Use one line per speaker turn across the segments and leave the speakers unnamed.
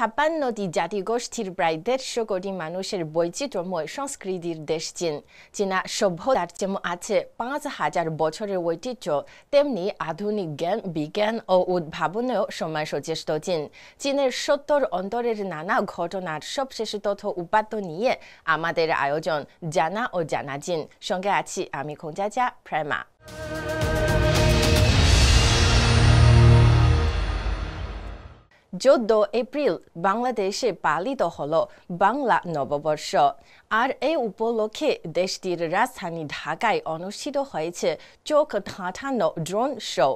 56টি জাতিগোষ্ঠীর প্রায় 150 কোটি মানুষের বৈচিত্র্যময় সংস্কৃতির দেশ চীন। চীনা সভ্যতার যেমন আছে 5000 বছরের ঐতিহ্য, তেমনি আধুনিক জ্ঞান, বিজ্ঞান ও উদ্ভাবনেও সমাসচেষ্ট চীন। চীনের 70 অন্তরের নানা ঘটনার সবশেষ তথ্য উপাত্ত নিয়ে আমাদের আয়োজন জানা ও জানা চীন। সঙ্গে আছি আমি খোঁজাজা প্রেমা। 14 এপ্রিল বাংলাদেশে পালিত হল বাংলা নববর্ষ। আর এই উপলক্ষে দেশটির রাজধানী ঢাকায় অনুষ্ঠিত হয়েছে চোখ ধাঁধানো ড্রোন শো।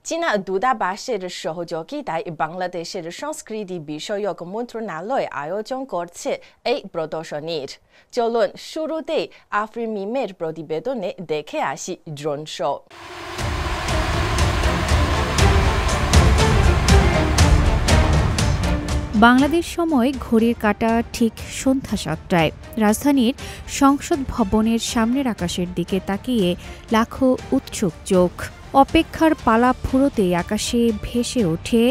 চীনা দূতাবাসের সহযোগিতায় বাংলাদেশের সংস্কৃতি বিষয়ক মন্ত্রণালয় আয়োজন করছে এই প্রদর্শনীর। চলুন শুরুতেই আফরিন মিমের প্রতিবেদনে দেখে আসি ড্রোন শো।
বাংলাদেশ সময় ঘড়ির কাঁটা ঠিক সন্ধ্যা 7টায়। রাজধানীর সংসদ ভবনের সামনের আকাশের দিকে তাকিয়ে লাখো উৎসুক চোখ। অপেক্ষার পালা ফুরোতেই আকাশে ভেসে ওঠে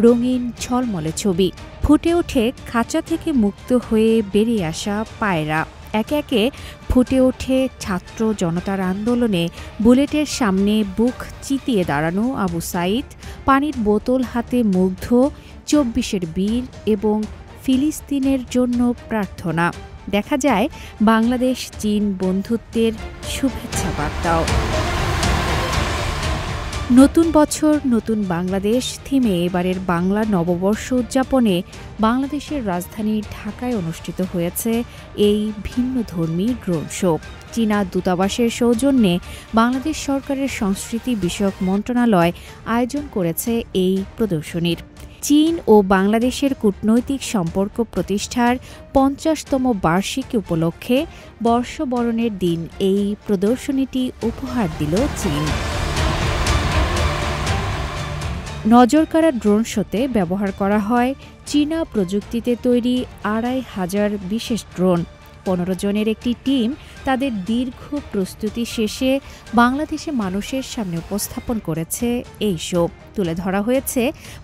রঙিন ঝলমলে ছবি। ফুটে ওঠে খাঁচা থেকে মুক্ত হয়ে বেরিয়ে আসা পায়রা। একে একে ফুটে ওঠে ছাত্র জনতার আন্দোলনে বুলেটের সামনে বুক চিতিয়ে দাঁড়ানো আবু সাইদ, পানির বোতল হাতে মুগ্ধ 24-এর বীর এবং ফিলিস্তিনের জন্য প্রার্থনা। দেখা যায় বাংলাদেশ চীন বন্ধুত্বের শুভেচ্ছা বার্তাও। নতুন বছর নতুন বাংলাদেশ থিমে এবারের বাংলা নববর্ষ উদযাপনে বাংলাদেশের রাজধানী ঢাকায় অনুষ্ঠিত হয়েছে এই ভিন্নধর্মী ড্রোন শো। চীনা দূতাবাসের সৌজন্যে বাংলাদেশ সরকারের সংস্কৃতি বিষয়ক মন্ত্রণালয় আয়োজন করেছে এই প্রদর্শনীর। চীন ও বাংলাদেশের কূটনৈতিক সম্পর্ক প্রতিষ্ঠার 50তম বার্ষিকী উপলক্ষে বর্ষবরণের দিন এই প্রদর্শনীটি উপহার দিল চীন। নজরকাড়া ড্রোন শোতে ব্যবহার করা হয় চীনা প্রযুক্তিতে তৈরি 2500 বিশেষ ড্রোন। 15 জনের একটি টিম তাদের দীর্ঘ প্রস্তুতি শেষে বাংলাদেশে মানুষের সামনে উপস্থাপন করেছে এই শো। তুলে ধরা হয়েছে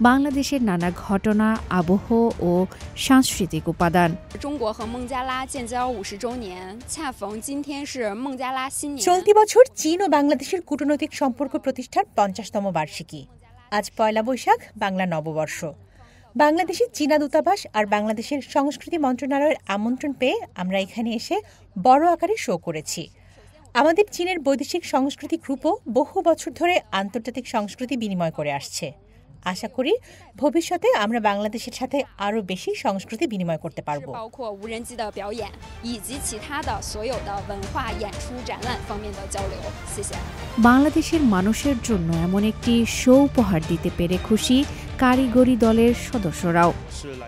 বাংলাদেশের নানা ঘটনা, আবহ ও সাংস্কৃতিক উপাদান।
চলতি বছর চীন ও বাংলাদেশের কূটনৈতিক সম্পর্ক প্রতিষ্ঠার 50তম বার্ষিকী। আজ পয়লা বৈশাখ, বাংলা নববর্ষ। বাংলাদেশের চীনা দূতাবাস আর বাংলাদেশের সংস্কৃতি মন্ত্রণালয়ের আমন্ত্রণ পেয়ে আমরা এখানে এসে বড় আকারে শো করেছি। আমাদের চীনের বৈদেশিক সংস্কৃতি গ্রুপও বহু বছর ধরে আন্তর্জাতিক সংস্কৃতি বিনিময় করে আসছে। আশা করি ভবিষ্যতে আমরা বাংলাদেশের সাথে আরও বেশি সংস্কৃতি বিনিময় করতে পারব।
বাংলাদেশের মানুষের জন্য এমন একটি শো উপহার দিতে পেরে খুশি কারিগরি দলের সদস্যরাও।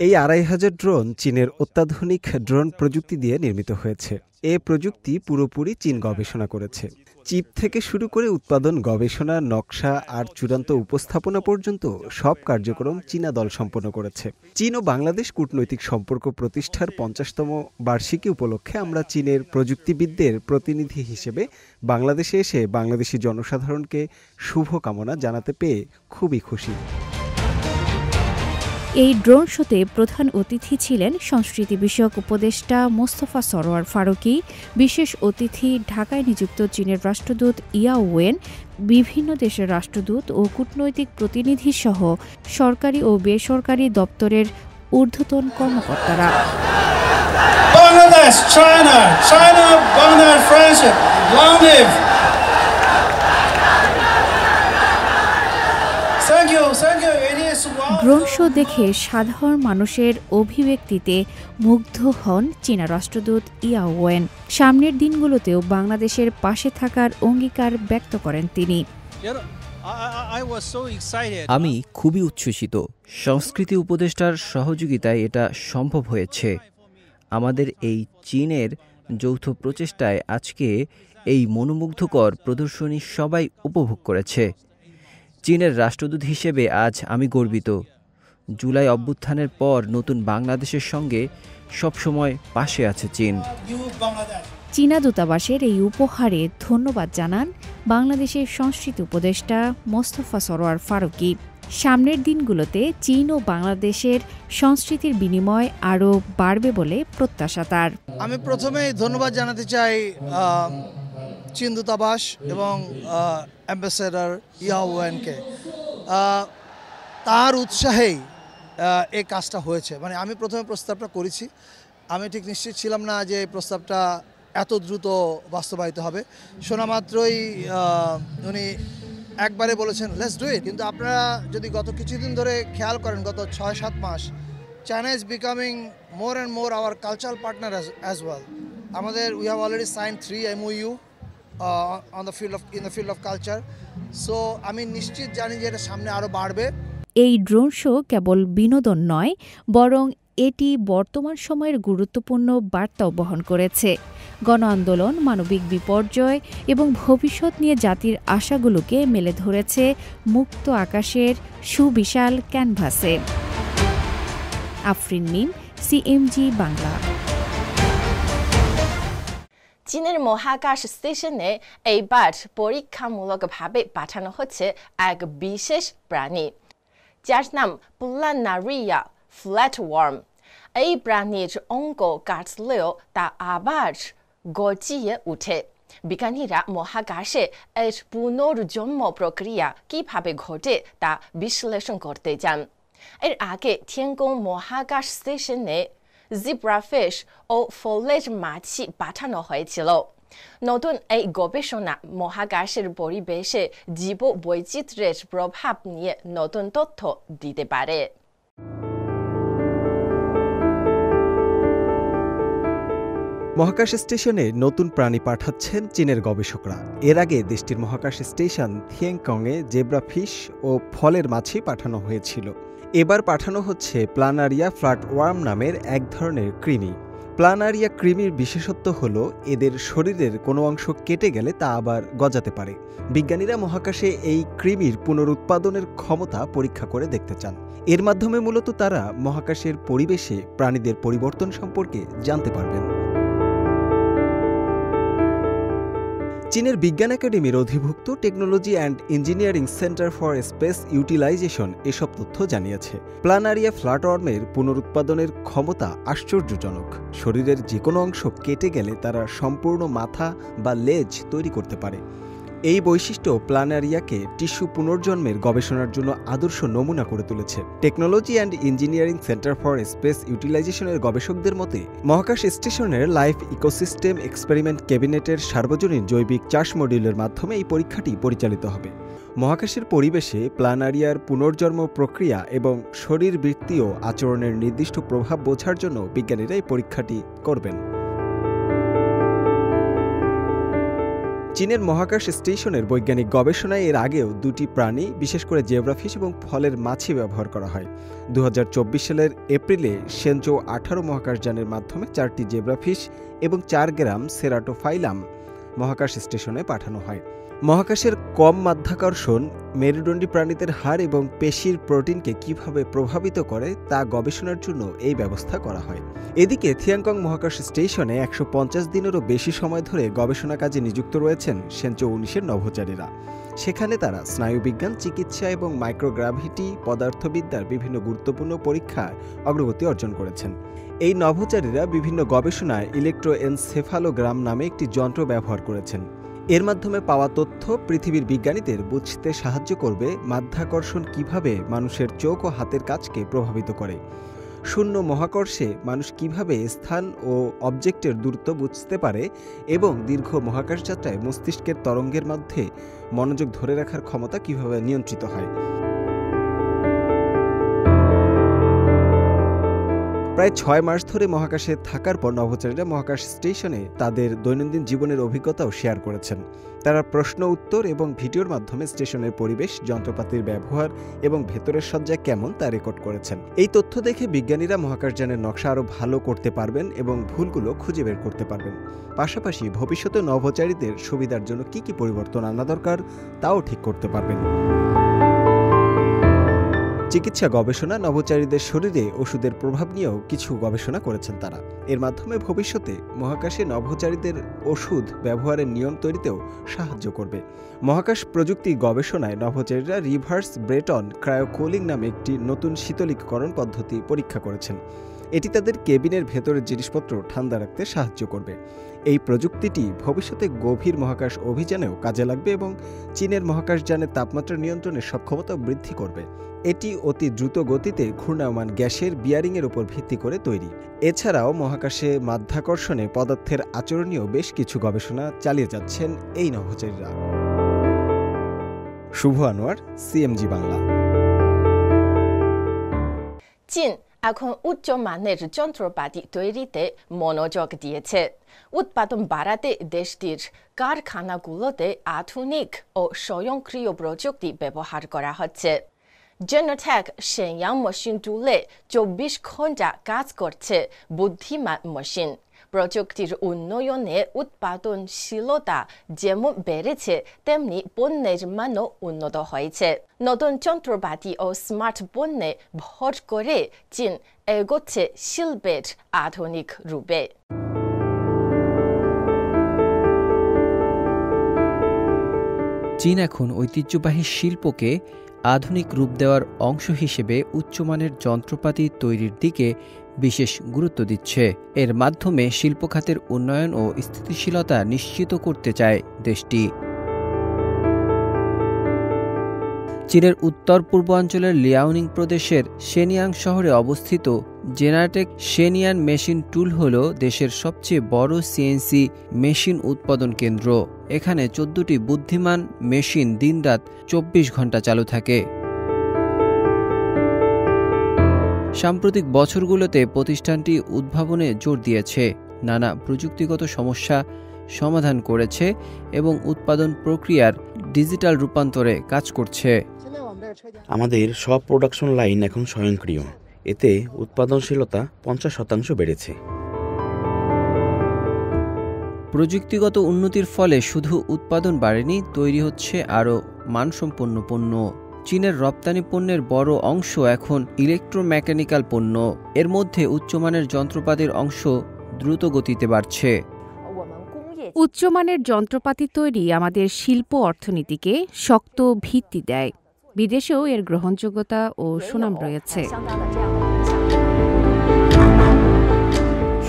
এই 2500 ড্রোন চীনের অত্যাধুনিক ড্রোন প্রযুক্তি দিয়ে নির্মিত হয়েছে। এ প্রযুক্তি পুরোপুরি চীন গবেষণা করেছে। চিপ থেকে শুরু করে উৎপাদন, গবেষণা, নকশা আর চূড়ান্ত উপস্থাপনা পর্যন্ত সব কার্যক্রম চীনা দল সম্পন্ন করেছে। চীন ও বাংলাদেশ কূটনৈতিক সম্পর্ক প্রতিষ্ঠার 50তম বার্ষিকী উপলক্ষে আমরা চীনের প্রযুক্তিবিদদের প্রতিনিধি হিসেবে বাংলাদেশে এসে বাংলাদেশি জনসাধারণকে শুভকামনা জানাতে পেয়ে খুবই খুশি।
এই ড্রোন শোতে প্রধান অতিথি ছিলেন সংস্কৃতি বিষয়ক উপদেষ্টা মোস্তফা সরোয়ার ফারুকী, বিশেষ অতিথি ঢাকায় নিযুক্ত চীনের রাষ্ট্রদূত ইয়া ওয়েন, বিভিন্ন দেশের রাষ্ট্রদূত ও কূটনৈতিক প্রতিনিধি সহ সরকারি ও বেসরকারি দপ্তরের ঊর্ধ্বতন কর্মকর্তারা।
Bangladesh, China, Bangladesh friendship, long live.
Drone show দেখে সাধারণ মানুষের অভিব্যক্তিতে মুগ্ধ হন চীনা রাষ্ট্রদূত ইয়া ওয়েন। সামনের দিনগুলোতেও বাংলাদেশের পাশে থাকার অঙ্গীকার ব্যক্ত করেন তিনি।
আমি খুবই উচ্ছ্বসিত। সংস্কৃতি উপদেষ্টার সহযোগিতায় এটা সম্ভব হয়েছে। আমাদের এই চীনের যৌথ প্রচেষ্টায় আজকে এই মনোমুগ্ধকর প্রদর্শনী সবাই উপভোগ করেছে। চীনের রাষ্ট্রদূত হিসেবে আজ আমি গর্বিত। জুলাই অভ্যুত্থানের পর নতুন বাংলাদেশের সঙ্গে সবসময় পাশে আছে চীন।
চীনা দূতাবাসের এই উপহারে ধন্যবাদ জানান বাংলাদেশের সংস্কৃতি উপদেষ্টা মোস্তফা সরোয়ার ফারুকী। সামনের দিনগুলোতে চীন ও বাংলাদেশের সংস্কৃতির বিনিময় আরও বাড়বে বলে প্রত্যাশা তার।
আমি প্রথমেই ধন্যবাদ জানাতে চাই চীন দূতাবাস এবং অ্যাম্বাসেডর ইয়াও ওয়েনকে। তার উৎসাহেই এই কাজটা হয়েছে। মানে আমি প্রথমে প্রস্তাবটা করেছি, আমি ঠিক নিশ্চিত ছিলাম না যে এই প্রস্তাবটা এত দ্রুত বাস্তবায়িত হবে। শোনা মাত্রই উনি একবারে বলেছেন লেটস ডু ইট। কিন্তু আপনারা যদি গত কিছুদিন ধরে খেয়াল করেন, গত 6-7 মাস China is becoming more and more our cultural partner as well. আমাদের we have already sign 3 MOU in the field of culture. So আমি নিশ্চিত জানি যে এটা সামনে আরও বাড়বে।
এই ড্রোন শো কেবল বিনোদন নয়, বরং এটি বর্তমান সময়ের গুরুত্বপূর্ণ বার্তাও বহন করেছে। গণ আন্দোলন, মানবিক বিপর্যয় এবং ভবিষ্যৎ নিয়ে জাতির আশাগুলোকে মেলে ধরেছে মুক্ত আকাশের সুবিশাল ক্যানভাসে। আফরিন মিম, CMG বাংলা।
চীনের মহাকাশ স্টেশনে এইবার পরীক্ষামূলকভাবে পাঠানো হচ্ছে এক বিশেষ প্রাণী, যার নাম প্ল্যানারিয়া ফ্ল্যাটওয়ার্ম। এই প্রাণীর অঙ্ক কাটলেও তা আবার গজিয়ে ওঠে। বিজ্ঞানীরা মহাকাশে এর পুনর্জন্ম প্রক্রিয়া কিভাবে ঘটে তা বিশ্লেষণ করতে চান। এর আগে তিয়ানগং মহাকাশ স্টেশনে জিব্রাফিশ ও ফলেজ মাছি পাঠানো হয়েছিল। নতুন এই গবেষণা মহাকাশের পরিবেশে জীব বৈচিত্র্যের প্রভাব নিয়ে নতুন তথ্য দিতে পারে।
মহাকাশ স্টেশনে নতুন প্রাণী পাঠাচ্ছেন চীনের গবেষকরা। এর আগে দেশটির মহাকাশ স্টেশন থিয়েংকংয়ে জেব্রাফিশ ও ফলের মাছি পাঠানো হয়েছিল। এবার পাঠানো হচ্ছে প্ল্যানারিয়া ফ্ল্যাটওয়ার্ম নামের এক ধরনের কৃমি। প্ল্যানারিয়া কৃমির বিশেষত্ব হল এদের শরীরের কোনো অংশ কেটে গেলে তা আবার গজাতে পারে। বিজ্ঞানীরা মহাকাশে এই কৃমির পুনরুৎপাদনের ক্ষমতা পরীক্ষা করে দেখতে চান। এর মাধ্যমে মূলত তারা মহাকাশের পরিবেশে প্রাণীদের পরিবর্তন সম্পর্কে জানতে পারবেন। চীনের বিজ্ঞান একাডেমির অধিভুক্ত technology and engineering centre for space utilization এসব তথ্য জানিয়েছে। প্ল্যানারিয়া ফ্ল্যাটওয়ার্মের পুনরুৎপাদনের ক্ষমতা আশ্চর্যজনক। শরীরের যে কোনো অংশ কেটে গেলে তারা সম্পূর্ণ মাথা বা লেজ তৈরি করতে পারে। এই বৈশিষ্ট্য প্ল্যানারিয়াকে টিস্যু পুনর্জন্মের গবেষণার জন্য আদর্শ নমুনা করে তুলেছে। Technology and engineering centre for space ইউটিলাইজেশনের গবেষকদের মতে, মহাকাশ স্টেশনের লাইফ ইকোসিস্টেম এক্সপেরিমেন্ট ক্যাবিনেটের সার্বজনীন জৈবিক চাষ মডিউলের মাধ্যমে এই পরীক্ষাটি পরিচালিত হবে। মহাকাশের পরিবেশে প্ল্যানারিয়ার পুনর্জন্ম প্রক্রিয়া এবং শরীরবৃত্তীয় আচরণের নির্দিষ্ট প্রভাব বোঝার জন্য বিজ্ঞানীরা এই পরীক্ষাটি করবেন। চীনের মহাকাশ স্টেশনের বৈজ্ঞানিক গবেষণায় এর আগেও দুটি প্রাণী, বিশেষ করে জেব্রাফিশ এবং ফলের মাছি ব্যবহার করা হয়। 2024 সালের এপ্রিলে শেনজৌ 18 মহাকাশযানের মাধ্যমে 4টি জেব্রাফিশ এবং 4 গ্রাম সেরাটোফাইলাম মহাকাশ স্টেশনে পাঠানো হয়। মহাকাশের কম মাধ্যাকর্ষণ মেরুদণ্ডী প্রাণীদের হাড় এবং পেশির প্রোটিনকে কিভাবে প্রভাবিত করে তা গবেষণার জন্য এই ব্যবস্থা করা হয়। এদিকে থিয়াংকং মহাকাশ স্টেশনে 150 দিনেরও বেশি সময় ধরে গবেষণা কাজে নিযুক্ত রয়েছেন শেনচৌ 19-এর নভোচারীরা। সেখানে তারা স্নায়ুবিজ্ঞান, চিকিৎসা এবং মাইক্রোগ্রাভিটি পদার্থবিদ্যার বিভিন্ন গুরুত্বপূর্ণ পরীক্ষায় অগ্রগতি অর্জন করেছেন। এই নভোচারীরা বিভিন্ন গবেষণায় ইলেকট্রোএনসেফালোগ্রাম নামে একটি যন্ত্র ব্যবহার করেছেন। এর মাধ্যমে পাওয়া তথ্য পৃথিবীর বিজ্ঞানীদের বুঝতে সাহায্য করবে মাধ্যাকর্ষণ কিভাবে মানুষের চোখ ও হাতের কাজকে প্রভাবিত করে, শূন্য মহাকর্ষে মানুষ কিভাবে স্থান ও অবজেক্টের দূরত্ব বুঝতে পারে এবং দীর্ঘ মহাকাশযাত্রায় মস্তিষ্কের তরঙ্গের মধ্যে মনোযোগ ধরে রাখার ক্ষমতা কিভাবে নিয়ন্ত্রিত হয়। প্রায় 6 মাস ধরে মহাকাশে থাকার পর নভোচারীরা মহাকাশ স্টেশনে তাদের দৈনন্দিন জীবনের অভিজ্ঞতাও শেয়ার করেছেন। তারা প্রশ্ন উত্তর এবং ভিডিওর মাধ্যমে স্টেশনের পরিবেশ, যন্ত্রপাতির ব্যবহার এবং ভেতরের সজ্জা কেমন তা রেকর্ড করেছেন। এই তথ্য দেখে বিজ্ঞানীরা মহাকাশযানের নকশা আরও ভালো করতে পারবেন এবং ভুলগুলো খুঁজে বের করতে পারবেন। পাশাপাশি ভবিষ্যতে নভোচারীদের সুবিধার জন্য কি কি পরিবর্তন আনা দরকার তাও ঠিক করতে পারবেন। চিকিৎসা গবেষণা, নভোচারীদের শরীরে ওষুধের প্রভাব নিয়েও কিছু গবেষণা করেছেন তারা। এর মাধ্যমে ভবিষ্যতে মহাকাশে নভোচারীদের ওষুধ ব্যবহারের নিয়ম তৈরিতেও সাহায্য করবে। মহাকাশ প্রযুক্তি গবেষণায় নভোচারীরা রিভার্স ব্রেটন ক্রায়োকুলিং নামে একটি নতুন শীতলীকরণ পদ্ধতি পরীক্ষা করেছেন। এটি তাদের কেবিনের ভেতরের জিনিসপত্র ঠান্ডা রাখতে সাহায্য করবে। এই প্রযুক্তিটি ভবিষ্যতে গভীর মহাকাশ অভিযানেও কাজে লাগবে এবং চীনের মহাকাশযানের তাপমাত্রা নিয়ন্ত্রণের সক্ষমতা বৃদ্ধি করবে। এটি অতি দ্রুত গতিতে ঘূর্ণায়মান গ্যাসের বিয়ারিংয়ের উপর ভিত্তি করে তৈরি। এছাড়াও মহাকাশে মাধ্যাকর্ষণে পদার্থের আচরণীয় বেশ কিছু গবেষণা চালিয়ে যাচ্ছেন এই নভোচারীরা। শুভ আনোয়ার, সিএমজি বাংলা।
চীন এখন উচ্চমানের যন্ত্রপাতি তৈরিতে মনোযোগ দিয়েছে। উৎপাদন বাড়াতে দেশটির কারখানাগুলোতে আধুনিক ও স্বয়ংক্রিয় প্রযুক্তি ব্যবহার করা হচ্ছে। জেনোটেক শেনয়াং মেশিন টুলে 24 ঘন্টা কাজ করছে বুদ্ধিমান মেশিন। প্রযুক্তির উন্নয়নে উৎপাদনশীলতা যেমন বেড়েছে, তেমনি পণ্যের মানও উন্নত হয়েছে। নতুন যন্ত্রপাতি ও স্মার্ট পণ্যে ভর করে চীন এগোচ্ছে শিল্পের আধুনিক রূপে।
চীন এখন ঐতিহ্যবাহী শিল্পকে আধুনিক রূপ দেওয়ার অংশ হিসেবে উচ্চমানের যন্ত্রপাতি তৈরির দিকে বিশেষ গুরুত্ব দিচ্ছে। এর মাধ্যমে শিল্প খাতের উন্নয়ন ও স্থিতিশীলতা নিশ্চিত করতে চায় দেশটি। চীনের উত্তর পূর্বাঞ্চলের লিয়াওনিং প্রদেশের শেনিয়াং শহরে অবস্থিত জেনাটেক শেনিয়ান মেশিন টুল হল দেশের সবচেয়ে বড় সিএনসি মেশিন উৎপাদন কেন্দ্র। এখানে 14টি বুদ্ধিমান মেশিন দিনরাত 24 ঘন্টা চালু থাকে। সাম্প্রতিক বছরগুলোতে প্রতিষ্ঠানটি উদ্ভাবনে জোর দিয়েছে, নানা প্রযুক্তিগত সমস্যা সমাধান করেছে এবং উৎপাদন প্রক্রিয়ার ডিজিটাল রূপান্তরে কাজ করছে।
আমাদের সব প্রোডাকশন লাইন এখন স্বয়ংক্রিয়। এতে উৎপাদনশীলতা 50% বেড়েছে।
প্রযুক্তিগত উন্নতির ফলে শুধু উৎপাদন বাড়েনি, তৈরি হচ্ছে আরও মানসম্পন্ন পণ্য। চীনের রপ্তানি পণ্যের বড় অংশ এখন ইলেকট্রোমেকানিক্যাল পণ্য। এর মধ্যে উচ্চমানের যন্ত্রপাতির অংশ দ্রুত গতিতে বাড়ছে।
উচ্চমানের যন্ত্রপাতি তৈরি আমাদের শিল্প অর্থনীতিকে শক্ত ভিত্তি দেয়। বিদেশেও এর গ্রহণযোগ্যতা ও সুনাম রয়েছে।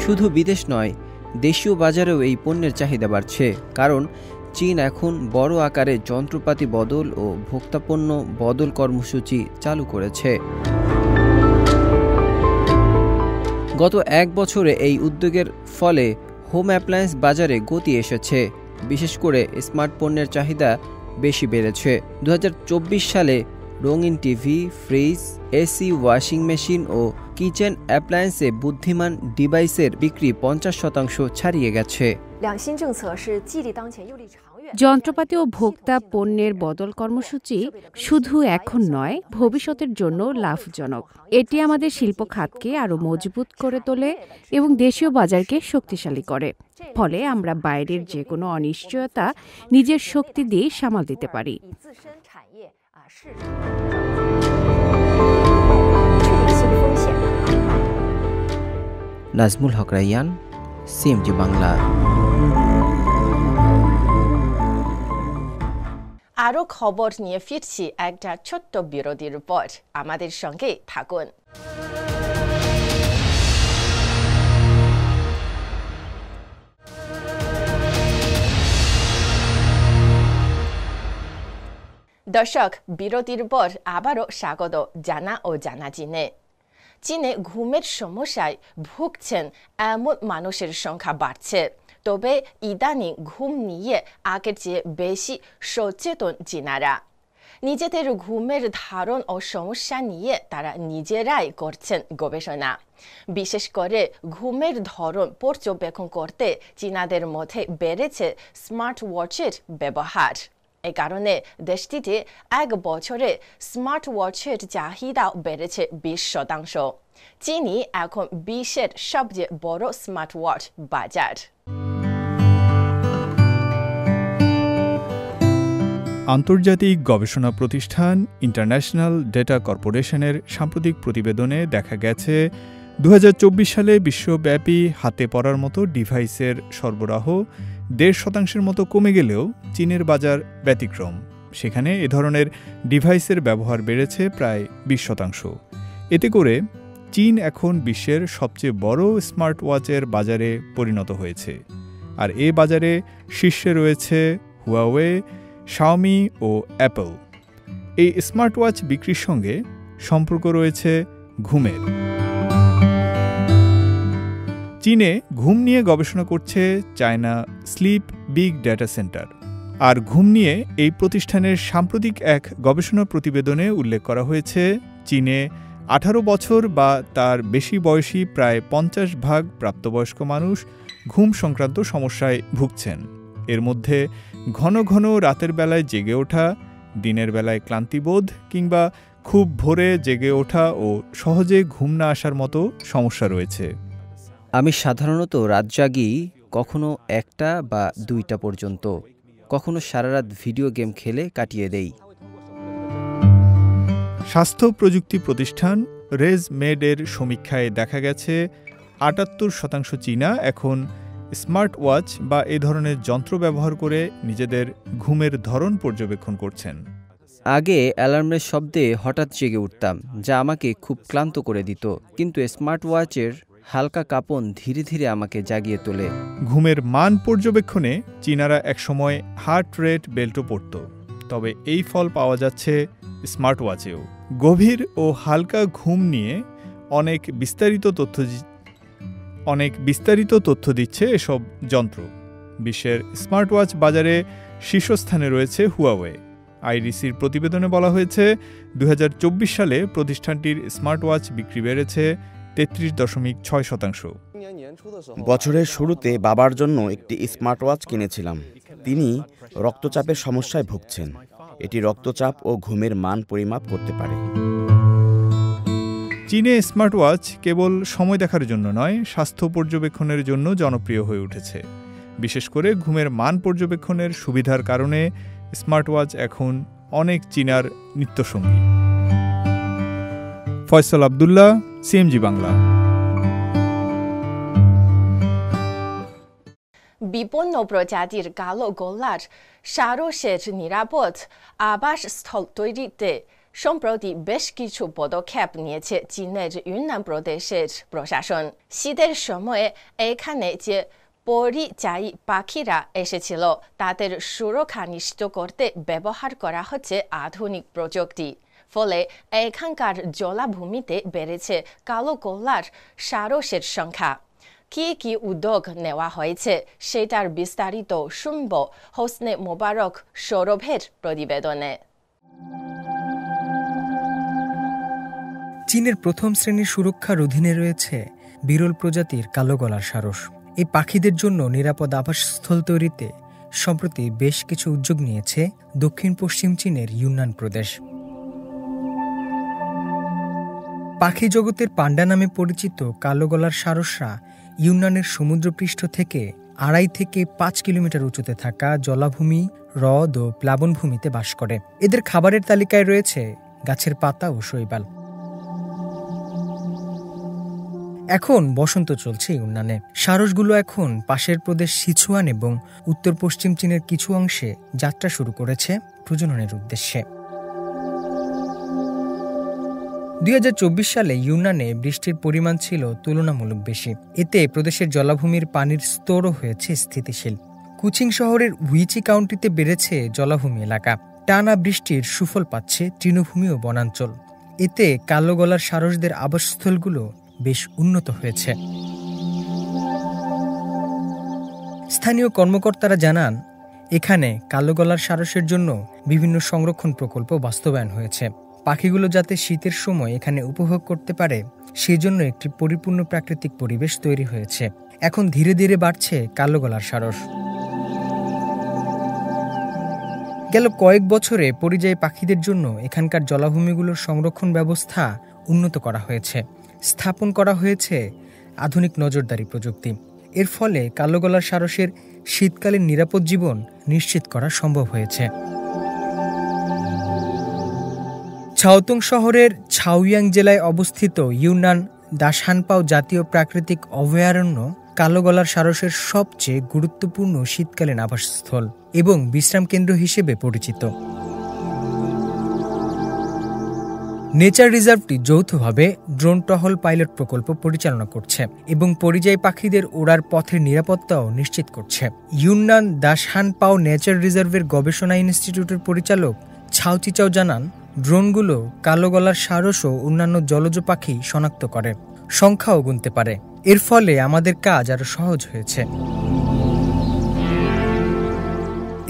শুধু বিদেশ নয়, দেশীয় বাজারেও এই পণ্যের চাহিদা বাড়ছে, কারণ চীন এখন বড় আকারে যন্ত্রপাতি বদল ও ভোক্তাপণ্য বদল কর্মসূচি চালু করেছে। গত 1 বছরে এই উদ্যোগের ফলে হোম অ্যাপ্লায়েন্স বাজারে গতি এসেছে। বিশেষ করে স্মার্ট পণ্যের চাহিদা বেশি বেড়েছে। 2024 সালে রঙিন TV, fridge, AC, washing machine ও কিচেন অ্যাপ্লায়েন্সে বুদ্ধিমান ডিভাইসের বিক্রি 50% ছাড়িয়ে গেছে।
যন্ত্রপাতি ও ভোক্তা পণ্যের বদল কর্মসূচি শুধু এখন নয়, ভবিষ্যতের জন্য লাভজনক। এটি আমাদের শিল্প খাতকে আরও মজবুত করে তোলে এবং দেশীয় বাজারকে শক্তিশালী করে। ফলে আমরা বাইরের যে কোনো অনিশ্চয়তা নিজের শক্তি দিয়ে সামাল দিতে পারি।
নাজমুল হক রাইয়ান, সিএমজি বাংলা।
আরও খবর নিয়ে ফিরছি একটা ছোট্ট বিরতির পর। আমাদের সঙ্গে থাকুন। দর্শক, বিরতির পর আবারও স্বাগত জানা ও জানা চীনে। চীনে ঘুমের সমস্যায় ভুগছেন এমন মানুষের সংখ্যা বাড়ছে। তবে ইদানিং ঘুম নিয়ে আগের চেয়ে বেশি সচেতন চীনারা। নিজেদের ঘুমের ধারণ ও সমস্যা নিয়ে তারা নিজেরাই করছেন গবেষণা। বিশেষ করে ঘুমের ধরন পর্যবেক্ষণ করতে চীনাদের মধ্যে বেড়েছে স্মার্ট ওয়াচের ব্যবহার। এই কারণে দেশটিতে 1 বছরে স্মার্ট ওয়াচের চাহিদা বেড়েছে 20%। চীনই এখন বিশ্বের সবচেয়ে বড় স্মার্ট ওয়াচ বাজার।
আন্তর্জাতিক গবেষণা প্রতিষ্ঠান ইন্টারন্যাশনাল ডেটা কর্পোরেশনের সাম্প্রতিক প্রতিবেদনে দেখা গেছে 2024 সালে বিশ্বব্যাপী হাতে পড়ার মতো ডিভাইসের সরবরাহ 1.5% মতো কমে গেলেও চীনের বাজার ব্যতিক্রম। সেখানে এ ধরনের ডিভাইসের ব্যবহার বেড়েছে প্রায় 20%। এতে করে চীন এখন বিশ্বের সবচেয়ে বড় স্মার্ট ওয়াচের বাজারে পরিণত হয়েছে। আর এ বাজারে শীর্ষে রয়েছে হুয়াওয়ে, শাওমি ও অ্যাপল। এই স্মার্ট ওয়াচ বিক্রির সঙ্গে সম্পর্ক রয়েছে ঘুমের। চীনে ঘুম নিয়ে গবেষণা করছে China sleep big data centre. আর ঘুম নিয়ে এই প্রতিষ্ঠানের সাম্প্রতিক এক গবেষণা প্রতিবেদনে উল্লেখ করা হয়েছে চীনে 18 বছর বা তার বেশি বয়সী প্রায় 50% প্রাপ্তবয়স্ক মানুষ ঘুম সংক্রান্ত সমস্যায় ভুগছেন। এর মধ্যে ঘন ঘন রাতের বেলায় জেগে ওঠা, দিনের বেলায় ক্লান্তিবোধ কিংবা খুব ভোরে জেগে ওঠা ও সহজে ঘুম না আসার মতো সমস্যা রয়েছে।
আমি সাধারণত রাত জাগি, কখনো 1টা বা 2টা পর্যন্ত, কখনো সারা রাত ভিডিও গেম খেলে কাটিয়ে দেই।
স্বাস্থ্য প্রযুক্তি প্রতিষ্ঠান রেজমেডের সমীক্ষায় দেখা গেছে 78% চীনা এখন স্মার্ট ওয়াচ বা এ ধরনের যন্ত্র ব্যবহার করে নিজেদের ঘুমের ধরন পর্যবেক্ষণ করছেন।
আগে অ্যালার্মের শব্দে হঠাৎ জেগে উঠতাম, যা আমাকে খুব ক্লান্ত করে দিত, কিন্তু স্মার্ট ওয়াচের হালকা কাঁপন ধীরে ধীরে আমাকে জাগিয়ে তোলে।
ঘুমের মান পর্যবেক্ষণে চীনারা একসময় হার্ট রেট বেল্টও পরত, তবে এই ফল পাওয়া যাচ্ছে স্মার্ট ওয়াচেও। গভীর ও হালকা ঘুম নিয়ে অনেক বিস্তারিত তথ্য দিচ্ছে এসব যন্ত্র। বিশ্বের স্মার্ট ওয়াচ বাজারে শীর্ষস্থানে রয়েছে হুয়াওয়ে। আইডিসির প্রতিবেদনে বলা হয়েছে 2024 সালে প্রতিষ্ঠানটির স্মার্ট ওয়াচ বিক্রি বেড়েছে 33.6%।
বছরের শুরুতে বাবার জন্য একটি স্মার্ট ওয়াচ কিনেছিলাম। তিনি রক্তচাপের সমস্যায় ভুগছেন। এটি রক্তচাপ ও ঘুমের মান পরিমাপ করতে পারে।
চীনে স্মার্ট ওয়াচ কেবল সময় দেখার জন্য নয়, স্বাস্থ্য পর্যবেক্ষণের জন্য জনপ্রিয় হয়ে উঠেছে। বিশেষ করে ঘুমের মান পর্যবেক্ষণের সুবিধার কারণে স্মার্ট ওয়াচ এখন অনেক চীনার নিত্যসঙ্গী। ফয়সাল আব্দুল্লাহ, সিএমজি বাংলা।
বিপন্ন প্রজাতির কালো গোল্লার সারসের নিরাপদ আবাসস্থল তৈরিতে সম্প্রতি বেশ কিছু পদক্ষেপ নিয়েছে চীনের ইউনান প্রদেশের প্রশাসন। শীতের সময়ে এখানে যে পরিযায়ী পাখিরা এসেছিল তাদের সুরক্ষা নিশ্চিত করতে ব্যবহার করা হচ্ছে আধুনিক প্রযুক্তি। ফলে এখানকার জলাভূমিতে বেড়েছে কালো গোল্লার সারসের সংখ্যা। কি উদ্যোগ নেওয়া হয়েছে সেটার বিস্তারিত শুনব হোসনে মোবারক সৌরভের প্রতিবেদনে।
চীনের প্রথম শ্রেণীর সুরক্ষার অধীনে রয়েছে বিরল প্রজাতির কালো গলার সারস। এই পাখিদের জন্য নিরাপদ আবাসস্থল তৈরিতে সম্প্রতি বেশ কিছু উদ্যোগ নিয়েছে দক্ষিণ পশ্চিম চীনের ইউনান প্রদেশ। পাখি জগতের পান্ডা নামে পরিচিত কালো গলার সারসরা ইউনানের সমুদ্রপৃষ্ঠ থেকে 2.5 থেকে 5 কিলোমিটার উঁচুতে থাকা জলাভূমি, হ্রদ ও প্লাবনভূমিতে বাস করে। এদের খাবারের তালিকায় রয়েছে গাছের পাতা ও শৈবাল। এখন বসন্ত চলছে ইউনানে। সারসগুলো এখন পাশের প্রদেশ সিচুয়ান এবং উত্তর পশ্চিম চীনের কিছু অংশে যাত্রা শুরু করেছে প্রজননের উদ্দেশ্যে। 2024 সালে ইউনানে বৃষ্টির পরিমাণ ছিল তুলনামূলক বেশি। এতে প্রদেশের জলাভূমির পানির স্তরও হয়েছে স্থিতিশীল। কুচিং শহরের উইচি কাউন্টিতে বেড়েছে জলাভূমি এলাকা। টানা বৃষ্টির সুফল পাচ্ছে তৃণভূমি ও বনাঞ্চল। এতে কালো গলার সারসদের আবাসস্থলগুলো বেশ উন্নত হয়েছে। স্থানীয় কর্মকর্তারা জানান, এখানে কালো গলার সারসের জন্য বিভিন্ন সংরক্ষণ প্রকল্প বাস্তবায়ন হয়েছে। পাখিগুলো যাতে শীতের সময় এখানে উপভোগ করতে পারে সেজন্য একটি পরিপূর্ণ প্রাকৃতিক পরিবেশ তৈরি হয়েছে। এখন ধীরে ধীরে বাড়ছে কালো গলার সারস। গেল কয়েক বছরে পরিযায়ী পাখিদের জন্য এখানকার জলাভূমিগুলোর সংরক্ষণ ব্যবস্থা উন্নত করা হয়েছে। স্থাপন করা হয়েছে আধুনিক নজরদারি প্রযুক্তি। এর ফলে কালো গলার সারসের শীতকালীন নিরাপদ জীবন নিশ্চিত করা সম্ভব হয়েছে। ছাওতুং শহরের ছাওয়াং জেলায় অবস্থিত ইউনান দাশানপাও জাতীয় প্রাকৃতিক অভয়ারণ্য কালো গলার সারসের সবচেয়ে গুরুত্বপূর্ণ শীতকালীন আবাসস্থল এবং বিশ্রাম কেন্দ্র হিসেবে পরিচিত। নেচার রিজার্ভটি যৌথভাবে ড্রোন টহল পাইলট প্রকল্প পরিচালনা করছে এবং পরিযায়ী পাখিদের ওড়ার পথের নিরাপত্তাও নিশ্চিত করছে। ইউনান দাশানপাও নেচার রিজার্ভের গবেষণা ইনস্টিটিউটের পরিচালক ছাও চিচাও জানান, ড্রোনগুলো কালো গলার সারস ও অন্যান্য জলজ পাখি শনাক্ত করে, সংখ্যাও গুনতে পারে। এর ফলে আমাদের কাজ আরো সহজ হয়েছে।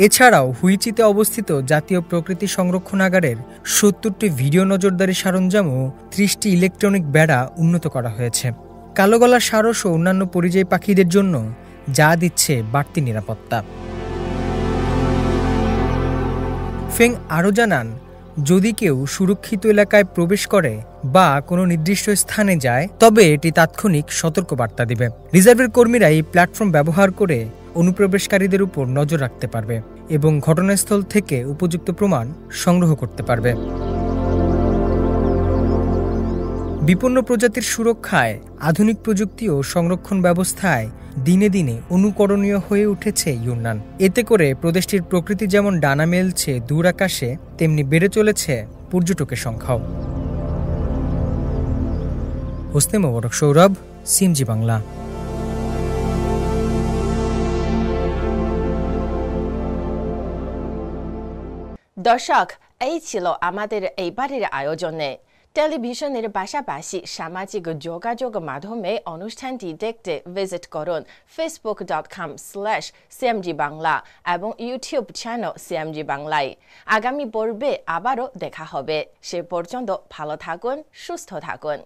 এছাড়াও হুইচিতে অবস্থিত জাতীয় প্রকৃতি সংরক্ষণাগারের ৭০টি ভিডিও নজরদারি সরঞ্জাম ও ৩০টি ইলেকট্রনিক বেড়া উন্নত করা হয়েছে, কালো গলার সারস ও অন্যান্য পরিযায়ী পাখিদের জন্য যা দিচ্ছে বাড়তি নিরাপত্তা। ফেং আরও জানান, যদি কেউ সুরক্ষিত এলাকায় প্রবেশ করে বা কোনো নির্দিষ্ট স্থানে যায় তবে এটি তাৎক্ষণিক সতর্কবার্তা দিবে। রিজার্ভের কর্মীরা এই প্ল্যাটফর্ম ব্যবহার করে অনুপ্রবেশকারীদের উপর নজর রাখতে পারবে এবং ঘটনাস্থল থেকে উপযুক্ত প্রমাণ সংগ্রহ করতে পারবে। বিপন্ন প্রজাতির সুরক্ষায় আধুনিক প্রযুক্তি ও সংরক্ষণ ব্যবস্থায় দিনে দিনে অনুকরণীয় হয়ে উঠেছে ইউনান। এতে করে প্রদেশটির প্রকৃতি যেমন ডানা মেলছে দূর আকাশে, তেমনি বেড়ে চলেছে পর্যটকের সংখ্যাও। হোসনে মোবারক সৌরভ, সিএমজি বাংলা।
দর্শক, এই ছিল আমাদের এইবারের আয়োজনে। টেলিভিশনের পাশাপাশি সামাজিক যোগাযোগ মাধ্যমে অনুষ্ঠানটি দেখতে ভিজিট করুন facebook.com/CMG বাংলা এবং ইউটিউব চ্যানেল CMG বাংলায়। আগামী পর্বে আবারও দেখা হবে। সে পর্যন্ত ভালো থাকুন, সুস্থ থাকুন।